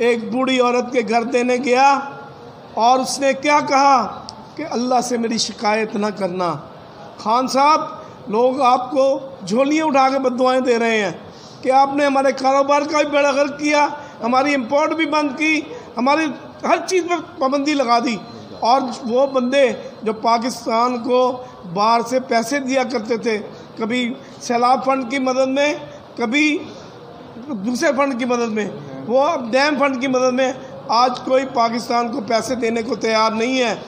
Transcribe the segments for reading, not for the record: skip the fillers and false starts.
एक बूढ़ी औरत के घर देने गया और उसने क्या कहा कि अल्लाह से मेरी शिकायत ना करना। खान साहब, लोग आपको झोलियाँ उठा के बद्दुआएँ दे रहे हैं कि आपने हमारे कारोबार का भी बेड़ा गर्क किया, हमारी इंपोर्ट भी बंद की, हमारी हर चीज़ पर पाबंदी लगा दी। और वो बंदे जो पाकिस्तान को बाहर से पैसे दिया करते थे, कभी सैलाब फंड की मदद में, कभी दूसरे फंड की मदद में, वो अब डैम फंड की मदद में, आज कोई पाकिस्तान को पैसे देने को तैयार नहीं है।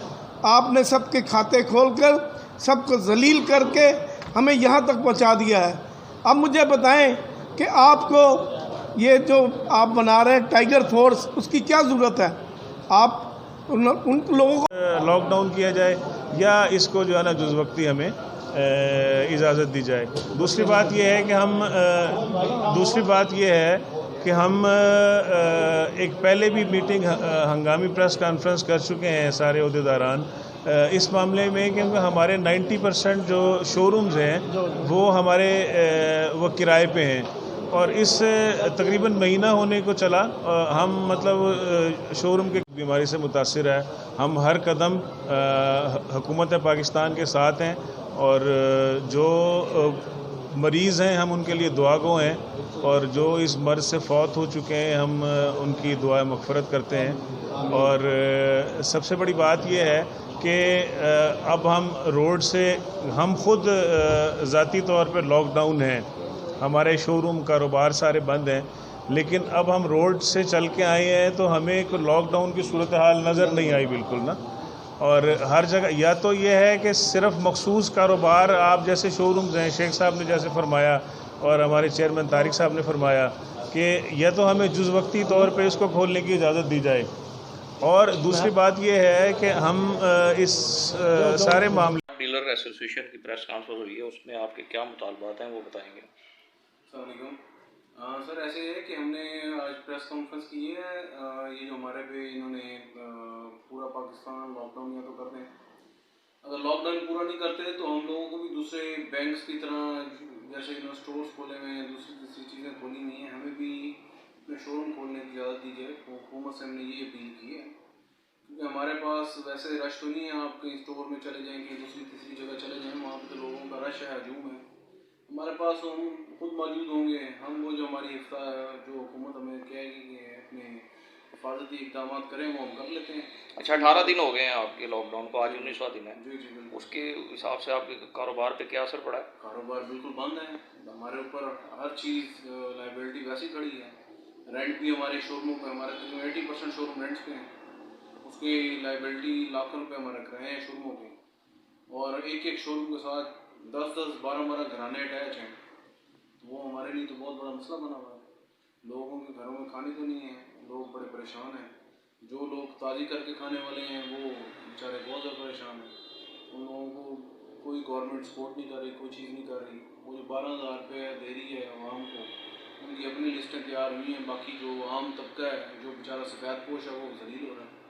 आपने सबके खाते खोलकर सबको जलील करके हमें यहाँ तक पहुँचा दिया है। अब मुझे बताएं कि आपको ये जो आप बना रहे हैं टाइगर फोर्स, उसकी क्या ज़रूरत है? आप उन लोगों को लॉकडाउन किया जाए या इसको जो है ना जुज़वक्ती हमें इजाज़त दी जाए। दूसरी बात यह है कि हम एक पहले भी मीटिंग हंगामी प्रेस कॉन्फ्रेंस कर चुके हैं सारे ओहदेदारान इस मामले में, क्योंकि हमारे 90% जो शोरूम्स हैं वो हमारे वो किराए पे हैं और इस तकरीबन महीना होने को चला हम मतलब शोरूम की बीमारी से मुतासिर है। हम हर कदम हुकूमत पाकिस्तान के साथ हैं और जो मरीज़ हैं हम उनके लिए दुआगो हैं और जो इस मर्ज़ से फौत हो चुके हैं हम उनकी दुआ मग़फ़िरत करते हैं। और सबसे बड़ी बात यह है कि अब हम रोड से हम ख़ुद ज़ाती तौर पर लॉकडाउन हैं, हमारे शोरूम कारोबार सारे बंद हैं, लेकिन अब हम रोड से चल के आए हैं तो हमें एक लॉकडाउन की सूरत हाल नज़र नहीं आई बिल्कुल ना। और हर जगह या तो ये है कि सिर्फ मखसूस कारोबार आप जैसे शोरूम्स हैं, शेख साहब ने जैसे फरमाया और हमारे चेयरमैन तारिक साहब ने फरमाया कि या तो हमें जुज़वक्ती तौर पे इसको खोलने की इजाज़त दी जाए, और दूसरी बात यह है कि हम इस सारे मामले डीलर एसोसिएशन की प्रेस कॉन्फ्रेंस हुई है, उसमें आपके क्या मुतालबात हैं वो बताएंगे। सर ऐसे है कि हमने आज प्रेस कॉन्फ्रेंस की है। ये जो हमारे पे इन्होंने पूरा पाकिस्तान लॉकडाउन या तो कर दें, अगर लॉकडाउन पूरा नहीं करते तो हम लोगों को भी दूसरे बैंक्स की तरह जैसे इन्होंने स्टोर्स खोले हुए हैं, दूसरी चीज़ें खोली नहीं हैं, हमें भी अपने शोरूम खोलने की इजाज़त दीजिए। हुकूमत से हमने ये अपील की है, क्योंकि हमारे पास वैसे रश तो नहीं है। आप कहीं स्टोर में चले जाएँ, कहीं दूसरी तीसरी जगह चले जाएँ, वहाँ पर तो लोगों का रश है, हजूम है। हमारे पास हम खुद मौजूद होंगे, हम वो जो हमारी जो हुकूमत हमें कहेगी कि अपने हिफाजती इक़दाम करें वो हम कर लेते हैं। अच्छा, 18 दिन हो गए हैं आपके लॉकडाउन को, आज 19वां दिन है। जी जी बिल्कुल। उसके हिसाब से आपके कारोबार पे क्या असर पड़ा है? कारोबार बिल्कुल बंद है, हमारे ऊपर हर चीज़ लाइबिलिटी वैसी खड़ी है। रेंट भी हमारे शोरूमों पे, हमारे तकरीबन 80% शोरूम रेंट्स पे हैं, उसकी लाइबिलिटी लाखों रुपये हमारे रख रहे हैं शोरूमों के, और एक एक शोरूम के साथ 10-10, 12-12 घराने अटैच हैं। तो वो हमारे लिए तो बहुत बड़ा मसला बना हुआ है। लोगों के घरों में खाने तो नहीं है, लोग बड़े परेशान हैं। जो लोग ताज़ी करके खाने वाले हैं वो बेचारे बहुत ज़्यादा परेशान हैं। उन लोगों को कोई गवर्नमेंट सपोर्ट नहीं कर रही, कोई चीज़ नहीं कर रही। वो जो 12,000 रुपये दे रही है आवाम को, उनकी अपनी लिस्टें तैयार हुई हैं, बाकी जो आम तबका है जो बेचारा सफ़ेद पोश है वो जलील हो रहा है।